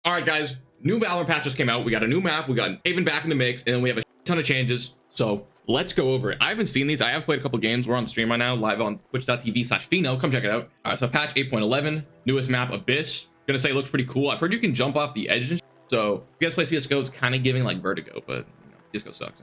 All right, guys, new Valorant patch just came out. We got a new map. We got Haven back in the mix, and then we have a ton of changes. So let's go over it. I haven't seen these. I have played a couple games. We're on stream right now, live on twitch.tv/Fyno. Come check it out. All right, so patch 8.11, newest map, Abyss. Gonna say it looks pretty cool. I've heard you can jump off the edge and shit. So if you guys play CSGO, it's kind of giving like vertigo, but you know, CSGO sucks.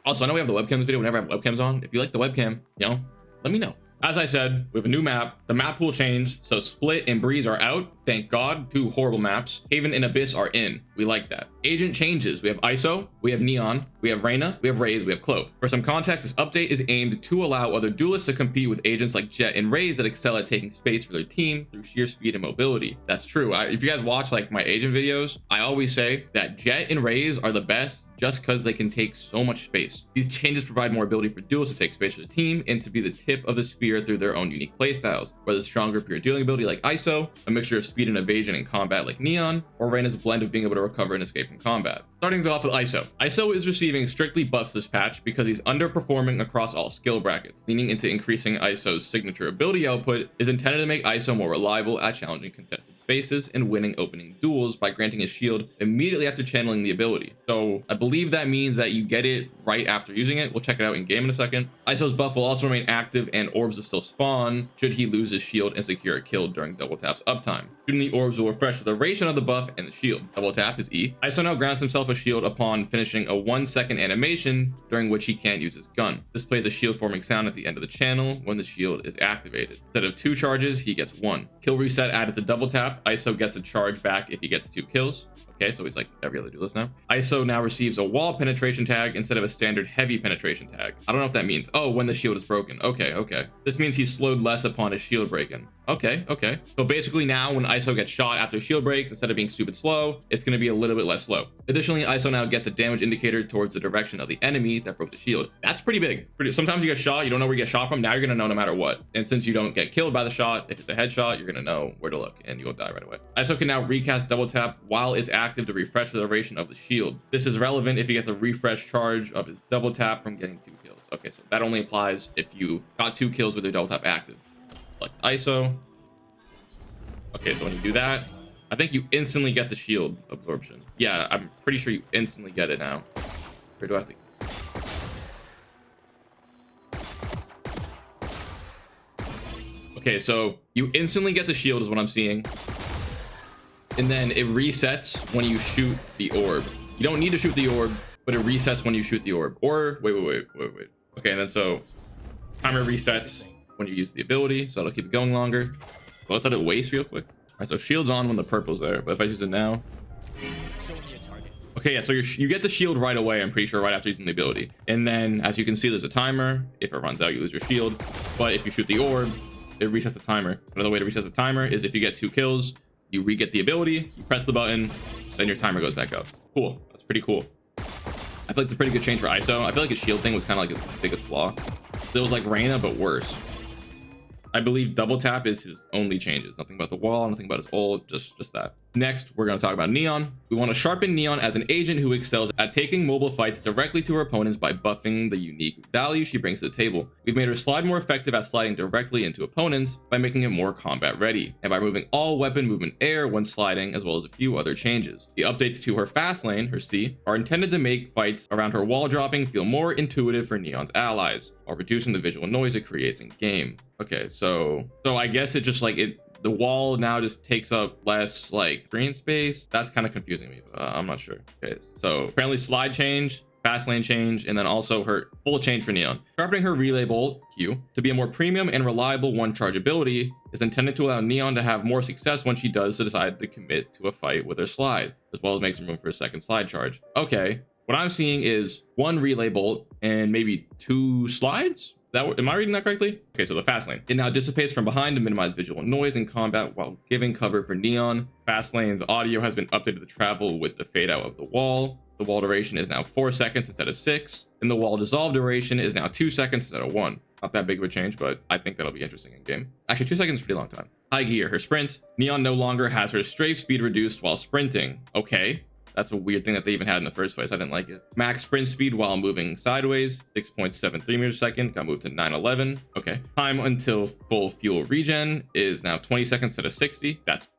Also, I know we have the webcams video whenever I have webcams on. If you like the webcam, you know, let me know. As I said, we have a new map. The map pool changed, so Split and Breeze are out. Thank God, two horrible maps. Haven and Abyss are in. We like that. Agent changes. We have ISO, we have Neon, we have Reyna, we have Raze, we have Clove. For some context, this update is aimed to allow other duelists to compete with agents like Jett and Raze that excel at taking space for their team through sheer speed and mobility. That's true. If you guys watch like my agent videos, I always say that Jett and Raze are the best just because they can take so much space. These changes provide more ability for duelists to take space for the team and to be the tip of the spear through their own unique playstyles, whether stronger pure dealing ability like ISO, a mixture of speed and evasion in combat like Neon, or Reyna's blend of being able to recover and escape from combat. Starting things off with ISO. ISO is receiving strictly buffs this patch because he's underperforming across all skill brackets. Leaning into increasing ISO's signature ability output is intended to make ISO more reliable at challenging contested spaces and winning opening duels by granting a shield immediately after channeling the ability. So I believe that means that you get it right after using it. We'll check it out in game in a second. ISO's buff will also remain active and orbs will still spawn should he lose his shield and secure a kill during double tap's uptime. Shooting the orbs will refresh the duration of the buff and the shield. Double tap is E. ISO now grants himself a shield upon finishing a 1-second animation during which he can't use his gun. This plays a shield forming sound at the end of the channel when the shield is activated. Instead of 2 charges, he gets 1. Kill reset added to double tap. ISO gets a charge back if he gets 2 kills. Okay, so he's like every other duelist now. ISO now receives a wall penetration tag instead of a standard heavy penetration tag. I don't know what that means. Oh, when the shield is broken. Okay. This means he's slowed less upon his shield breaking. Okay. So basically now when ISO gets shot after shield breaks, instead of being stupid slow, it's going to be a little bit less slow. Additionally, ISO now gets a damage indicator towards the direction of the enemy that broke the shield. That's pretty big. Sometimes you get shot, you don't know where you get shot from. Now you're going to know no matter what. And since you don't get killed by the shot, if it's a headshot, you're going to know where to look and you'll die right away. ISO can now recast double tap while it's active to refresh the duration of the shield. This is relevant if he gets a refresh charge of his double tap from getting 2 kills. Okay, so that only applies if you got 2 kills with your double tap active. Like ISO. Okay, so when you do that, I think you instantly get the shield absorption. Yeah, I'm pretty sure you instantly get it now. Or do I have to? Okay, so you instantly get the shield is what I'm seeing. And then it resets when you shoot the orb. You don't need to shoot the orb, but it resets when you shoot the orb. Or wait. Okay, and then so timer resets when you use the ability, so it'll keep it going longer. Well, let's let it waste real quick. All right, so shield's on when the purple's there, but if I use it now. Okay, yeah, so you get the shield right away, I'm pretty sure, right after using the ability. And then as you can see, there's a timer. If it runs out, you lose your shield. But if you shoot the orb, it resets the timer. Another way to reset the timer is if you get 2 kills, you re-get the ability, you press the button, then your timer goes back up. Cool. That's pretty cool. I feel like it's a pretty good change for ISO. I feel like his shield thing was kind of like his biggest flaw. It was like Reyna, but worse. I believe double tap is his only changes. Nothing about the wall, nothing about his ult, just that. Next, we're going to talk about Neon. We want to sharpen Neon as an agent who excels at taking mobile fights directly to her opponents by buffing the unique value she brings to the table. We've made her slide more effective at sliding directly into opponents by making it more combat ready, and by removing all weapon movement air when sliding, as well as a few other changes. The updates to her fast lane, her C, are intended to make fights around her wall dropping feel more intuitive for Neon's allies, while reducing the visual noise it creates in game. Okay, so I guess it just like the wall now just takes up less like screen space. That's kind of confusing me. I'm not sure. Okay, so apparently slide change, fast lane change, and then also her full change for Neon. Sharpening her relay bolt Q to be a more premium and reliable one charge ability is intended to allow Neon to have more success when she does decide to commit to a fight with her slide, as well as make some room for a second slide charge. Okay, what I'm seeing is 1 relay bolt and maybe 2 slides. Am I reading that correctly? Okay, so the fast lane. It now dissipates from behind to minimize visual noise in combat while giving cover for Neon. Fast lane's audio has been updated to travel with the fade out of the wall. The wall duration is now 4 seconds instead of 6. And the wall dissolve duration is now 2 seconds instead of 1. Not that big of a change, but I think that'll be interesting in game. Actually, 2 seconds is a pretty long time. High gear, her sprint. Neon no longer has her strafe speed reduced while sprinting. Okay. That's a weird thing that they even had in the first place. I didn't like it. Max sprint speed while moving sideways, 6.73 meters a second, got moved to 911. Okay. Time until full fuel regen is now 20 seconds instead of 60. That's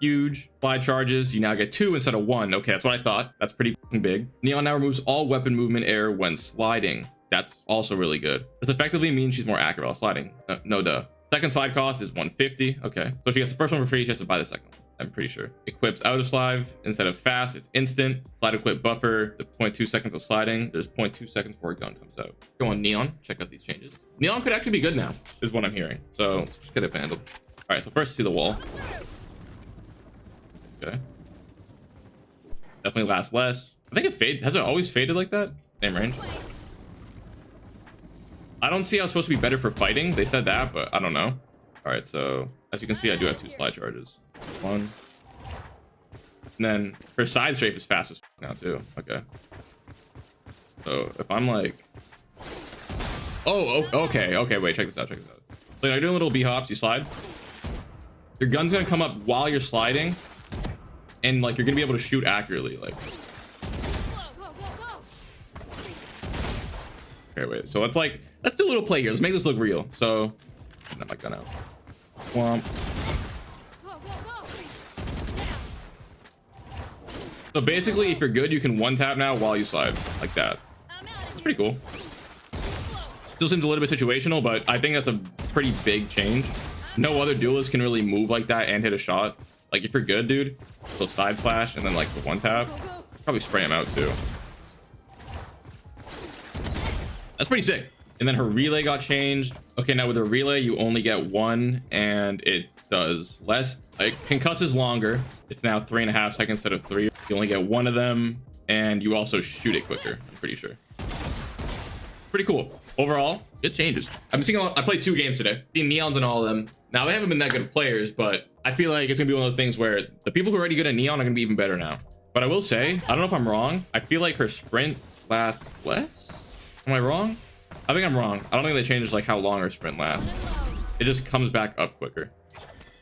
huge. Slide charges, you now get 2 instead of 1. Okay, that's what I thought. That's pretty big. Neon now removes all weapon movement error when sliding. That's also really good. This effectively means she's more accurate while sliding. No duh. Second slide cost is 150. Okay, so she gets the first one for free. She has to buy the second one, I'm pretty sure. Equips out of slide instead of fast, it's instant. Slide equip buffer, the 0.2 seconds of sliding. There's 0.2 seconds before a gun comes out. Go on Neon, check out these changes. Neon could actually be good now, is what I'm hearing. So let's just get it handled. All right, so first see the wall. Okay. Definitely lasts less. I think it fades. Has it always faded like that? Same range. I don't see how it's supposed to be better for fighting. They said that, but I don't know. All right, so as you can see, I do have 2 slide charges. 1. And then her side strafe is fast as now too. Okay. So if I'm like, okay, wait, check this out. So you're doing little B hops, you slide. Your gun's gonna come up while you're sliding, and like you're gonna be able to shoot accurately. Like, okay, wait. So let's do a little play here. Let's make this look real. So, not my gun out. Womp. So basically, if you're good, you can one tap now while you slide like that. It's pretty cool. Still seems a little bit situational, but I think that's a pretty big change. No other duelist can really move like that and hit a shot. Like if you're good, dude, so side slash and then like the one tap, probably spray him out too. That's pretty sick. And then her relay got changed. Okay, now with her relay, you only get 1 and it does less. It concusses longer. It's now 3.5 seconds instead of 3. You only get 1 of them and you also shoot it quicker, I'm pretty sure. Pretty cool. Overall, good changes. I've been seeing I played 2 games today. Seen Neons in all of them. Now they haven't been that good of players, but I feel like it's gonna be one of those things where the people who are already good at Neon are gonna be even better now. But I will say, I don't know if I'm wrong. I feel like her sprint lasts less. Am I wrong? I think I'm wrong. I don't think they changed like how long her sprint lasts. It just comes back up quicker,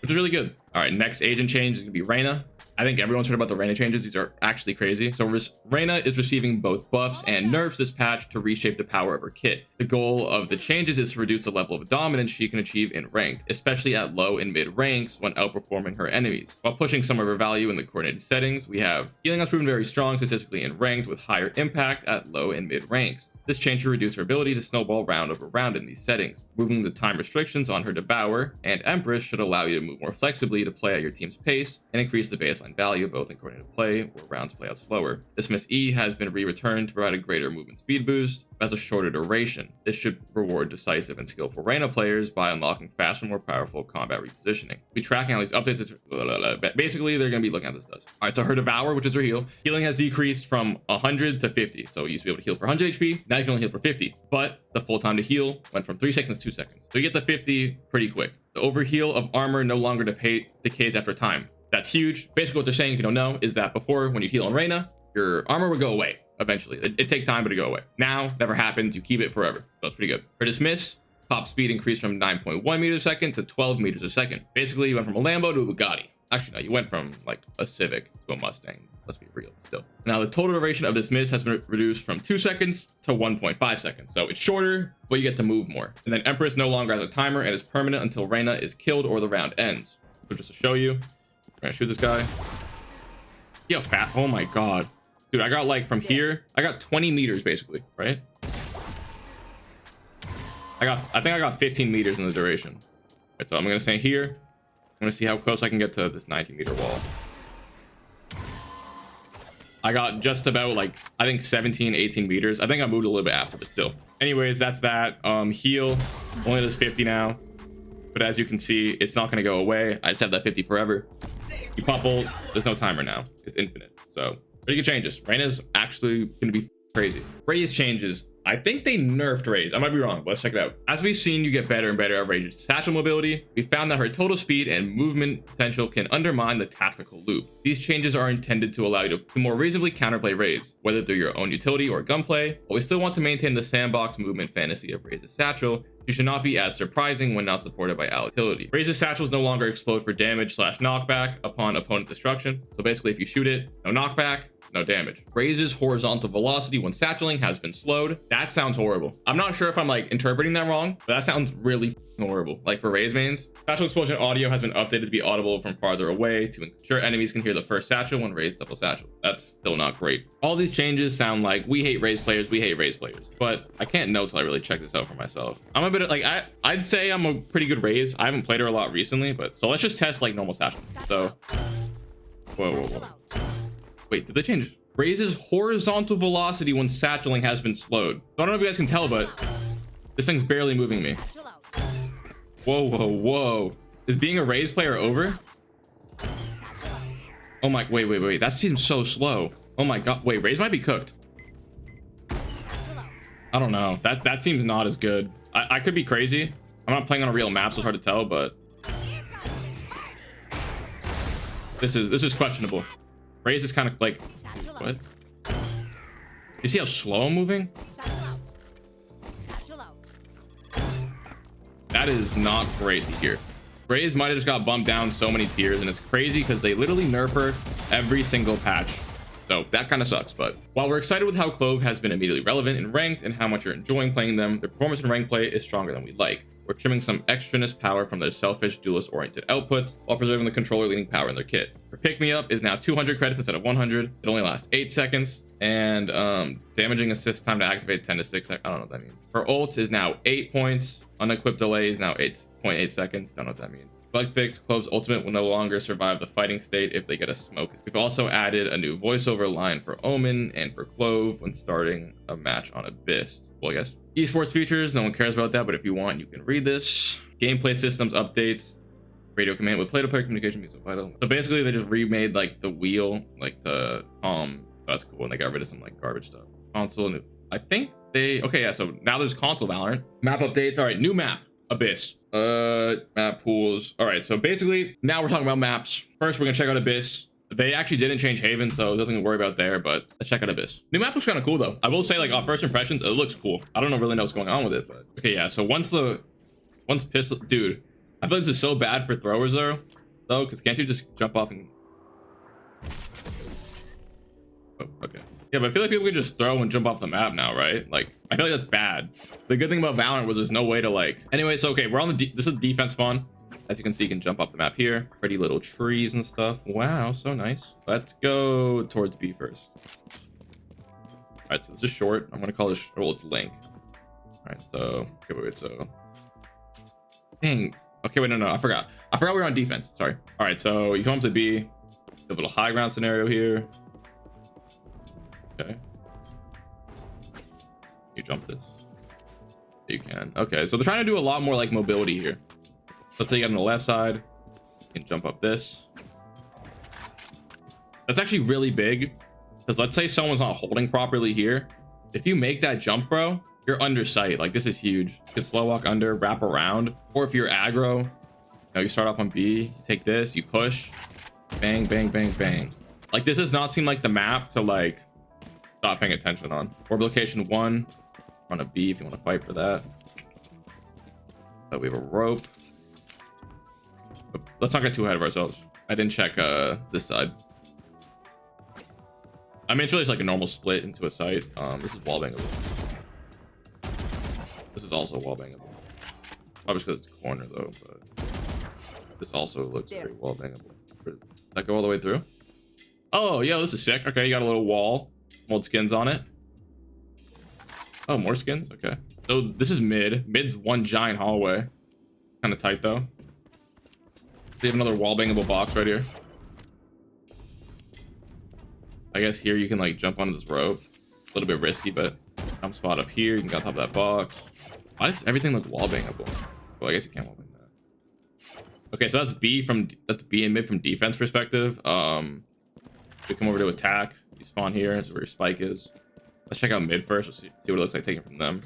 which is really good. All right, next agent change is gonna be Reyna. I think everyone's heard about the Reyna changes. These are actually crazy. So Reyna is receiving both buffs and nerfs this patch to reshape the power of her kit. The goal of the changes is to reduce the level of dominance she can achieve in ranked, especially at low and mid ranks when outperforming her enemies. While pushing some of her value in the coordinated settings, we have healing has proven very strong statistically in ranked with higher impact at low and mid ranks. This change will reduce her ability to snowball round over round in these settings. Moving the time restrictions on her Devour and Empress should allow you to move more flexibly to play at your team's pace and increase the baseline value both in coordinated play or rounds play out slower. Dismiss E has been re-returned to provide a greater movement speed boost as a shorter duration. This should reward decisive and skillful Reyna players by unlocking faster, more powerful combat repositioning. Be tracking all these updates. Basically, they're going to be looking at this does. All right, so her Devour, which is her heal, healing has decreased from 100 to 50. So you used to be able to heal for 100 HP. Now you can only heal for 50, but the full time to heal went from 3 seconds to 2 seconds. So you get the 50 pretty quick. The overheal of armor no longer decays after time. That's huge. Basically what they're saying, if you don't know, is that before when you heal on Reyna, your armor would go away eventually. It take time, but it go away. Now, never happens. You keep it forever. So that's pretty good. Her dismiss, top speed increased from 9.1 meters a second to 12 meters a second. Basically, you went from a Lambo to a Bugatti. Actually, no, you went from like a Civic to a Mustang. Let's be real still. Now, the total duration of dismiss has been reduced from 2 seconds to 1.5 seconds. So it's shorter, but you get to move more. And then Empress no longer has a timer and is permanent until Reyna is killed or the round ends. So just to show you, we're gonna shoot this guy. Yo, fat. Oh my god. Dude, I got like from here, I got 20 meters basically, right? I think I got 15 meters in the duration. Right, so I'm gonna stay here. I'm gonna see how close I can get to this 19-meter wall. I got just about like, I think 17, 18 meters. I think I moved a little bit after, but still. Anyways, that's that. Heal, only does 50 now. But as you can see, it's not gonna go away. I just have that 50 forever. You pop ult, there's no timer now. It's infinite. So pretty good changes. Reyna's actually gonna be crazy. Raze changes. I think they nerfed Raze. I might be wrong, but let's check it out. As we've seen you get better and better at Raze's satchel mobility, we found that her total speed and movement potential can undermine the tactical loop. These changes are intended to allow you to more reasonably counterplay Raze, whether through your own utility or gunplay, but we still want to maintain the sandbox movement fantasy of Raze's satchel. You should not be as surprising when not supported by ally utility. Raze's satchels no longer explode for damage / knockback upon opponent destruction. So basically if you shoot it, no knockback, no damage. Raises horizontal velocity when satcheling has been slowed. That sounds horrible. I'm not sure if I'm like interpreting that wrong, but that sounds really horrible. Like for raise mains, satchel explosion audio has been updated to be audible from farther away to ensure enemies can hear the first satchel when raised double satchel. That's still not great. All these changes sound like we hate raise players, but I can't know till I really check this out for myself. I'm a bit of, like, I'd say I'm a pretty good raise. I haven't played her a lot recently, but so let's just test like normal satchel. So whoa. Wait, did they change? Raises horizontal velocity when satcheling has been slowed. So I don't know if you guys can tell, but this thing's barely moving me. Whoa. Is being a raise player over? Oh my, wait. That seems so slow. Oh my god, wait, raise might be cooked. I don't know. That seems not as good. I could be crazy. I'm not playing on a real map, so it's hard to tell, but this is questionable. Raise is kind of like, what? You see how slow I'm moving? That is not great to hear. Raise might have just got bumped down so many tiers, and it's crazy because they literally nerf her every single patch. So that kind of sucks. But while we're excited with how Clove has been immediately relevant in ranked and how much you're enjoying playing them, their performance in ranked play is stronger than we'd like. We're trimming some extraness power from their selfish duelist oriented outputs while preserving the controller leading power in their kit. Her pick me up is now 200 credits instead of 100. It only lasts 8 seconds, and damaging assist time to activate 10 to 6. I don't know what that means. Her ult is now 8 points. Unequipped delay is now 8.8 seconds. Don't know what that means. Bug fix, Clove's ultimate will no longer survive the fighting state if they get a smoke. We've also added a new voiceover line for Omen and for Clove when starting a match on Abyss. Well, I guess esports features, no one cares about that, but if you want, you can read this. Gameplay systems updates, radio command with play-to-player communication being so vital. So basically they just remade like the wheel, like the that's cool, and they got rid of some like garbage stuff. Console, I think they, okay, yeah, so now there's console Valorant. Map updates, all right, new map, Abyss. Map pools. All right, so basically now we're talking about maps. First, we're gonna check out Abyss. They actually didn't change Haven, so nothing to worry about there, but let's check out Abyss. New map looks kind of cool though. I will say, like, on first impressions, it looks cool. I don't really know what's going on with it, but okay, yeah. So once pistol, dude, I feel like this is so bad for throwers though, because can't you just jump off and, oh, okay. Yeah, but I feel like people can just throw and jump off the map now, right? Like, I feel like that's bad. The good thing about Valorant was there's no way to like, anyway, so okay, we're on the, this is defense spawn. As you can see, you can jump off the map here. Pretty little trees and stuff. Wow, so nice. Let's go towards B first. All right, so this is short. I'm gonna call this, well, it's Link. All right, so, okay, wait, so. Dang, okay, wait, no, I forgot we were on defense, sorry. All right, so you come up to B, a little high ground scenario here. Okay. You jump this. You can, okay, so they're trying to do a lot more like mobility here. Let's say you get on the left side, you can jump up this. That's actually really big, because let's say someone's not holding properly here. If you make that jump, bro, you're under sight. Like, this is huge. You can slow walk under, wrap around, or if you're aggro, you know, you start off on B, you take this, you push, bang, bang, bang, bang. Like, this does not seem like the map to like stop paying attention on. Orb location 1 on a B if you want to fight for that. But we have a rope. Let's not get too ahead of ourselves. I didn't check this side. I mean, it's really just like a normal split into a site. This is wall bangable. This is also wall bangable. Probably because it's corner though, but this also looks very wall bangable. Does that go all the way through? Oh, yo, this is sick. Okay, you got a little wall, mold skins on it. Oh, more skins. Okay, so this is mid. Mid's one giant hallway. Kind of tight though. We have another wall bangable box right here. I guess here you can like jump onto this rope. A little bit risky, but jump spot up here. You can get on top of that box. Why does everything look wall bangable? Well, I guess you can't wall bang that. Okay, so that's B and mid from defense perspective. We come over to attack. You spawn here. That's where your spike is. Let's check out mid first. Let's see what it looks like taking from them.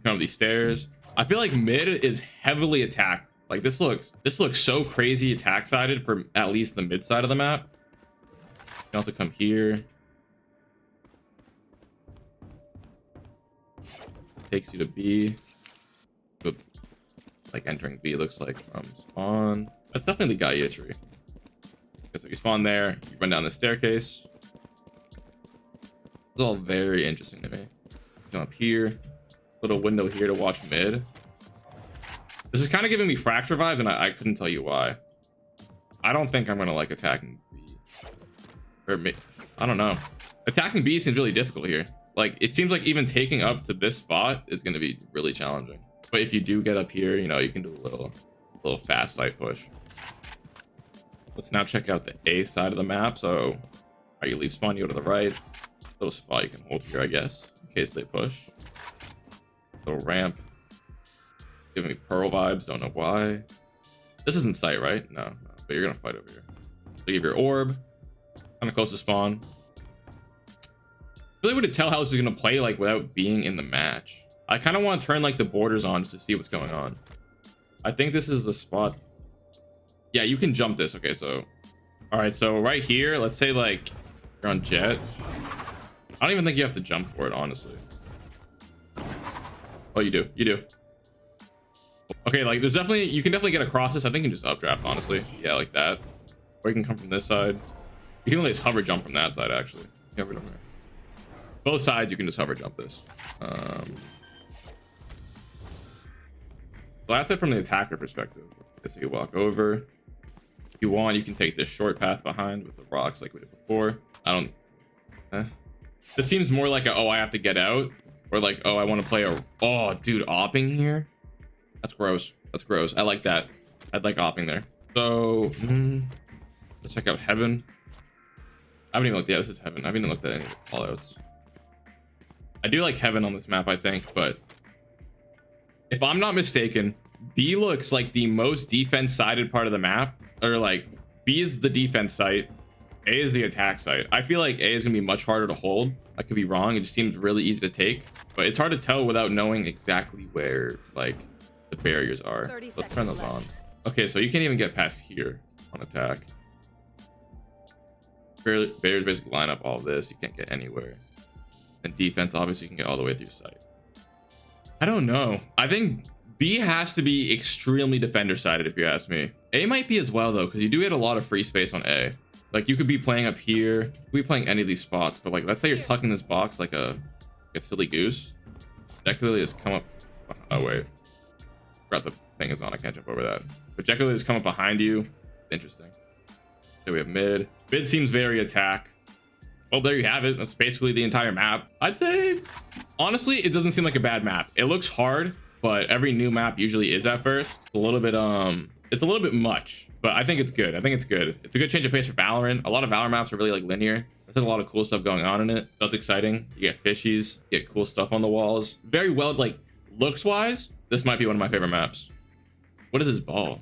Come up these stairs. I feel like mid is heavily attack. Like, this looks so crazy attack sided for at least the mid side of the map. You can also come here. This takes you to B. Like, entering B looks like from spawn. That's definitely the Gaia tree. Okay, so you spawn there, you run down the staircase. It's all very interesting to me. Come up here, little window here to watch mid. This is kind of giving me fracture vibes, and I couldn't tell you why. I don't think I'm gonna like attacking B. Or I don't know. Attacking B seems really difficult here. Like, it seems like even taking up to this spot is gonna be really challenging. But if you do get up here, you know, you can do a little fast side push. Let's now check out the A side of the map. So, you leave spawn, you go to the right. Little spot you can hold here, I guess, in case they push. Little ramp. Giving me Pearl vibes, don't know why. This isn't sight, right? No, but you're gonna fight over here. So give your orb, kind of close to spawn. Really wouldn't tell how this is gonna play like without being in the match. I kind of want to turn like the borders on just to see what's going on. I think this is the spot. Yeah, you can jump this. Okay, so all right, so right here, let's say like you're on jet. I don't even think you have to jump for it, honestly. Oh, you do. Okay, like there's definitely, you can definitely get across this. I think you can just updraft, honestly. Yeah, like that. Or you can come from this side. You can only just hover jump from that side, actually. Hover jump there. Both sides, you can just hover jump this. So that's it from the attacker perspective. So you walk over. If you want, you can take this short path behind with the rocks like we did before. This seems more like a, oh, I have to get out. Or like, oh, I want to play a, oh, dude, opping here. That's gross. That's gross. I like that. I'd like opping there. So let's check out heaven. I haven't even looked. Yeah, this is heaven. I haven't even looked at any of the callouts. I do like heaven on this map, I think, but if I'm not mistaken, B looks like the most defense sided part of the map, or like B is the defense site, A is the attack site. I feel like A is gonna be much harder to hold. I could be wrong. It just seems really easy to take, but it's hard to tell without knowing exactly where like the barriers are. Let's turn those on. Okay, so you can't even get past here on attack. Barriers basically line up all of this. You can't get anywhere. And defense, obviously, you can get all the way through sight. I don't know. I think B has to be extremely defender sided, if you ask me. A might be as well, though, because you do get a lot of free space on A. Like, you could be playing up here. You could be playing any of these spots, but like, let's say you're tucking this box like a silly goose. That clearly has come up. Oh wait, forgot the thing is on. I can't jump over that. But Jekyll has come up behind you. Interesting. So we have mid. Mid seems very attack. Well, there you have it. That's basically the entire map. I'd say, honestly, it doesn't seem like a bad map. It looks hard, but every new map usually is at first. It's a little bit much, but I think it's good. I think it's good. It's a good change of pace for Valorant. A lot of Valorant maps are really like linear. There's a lot of cool stuff going on in it. That's exciting. You get fishies, you get cool stuff on the walls. Very well, like looks wise, this might be one of my favorite maps. What is this ball?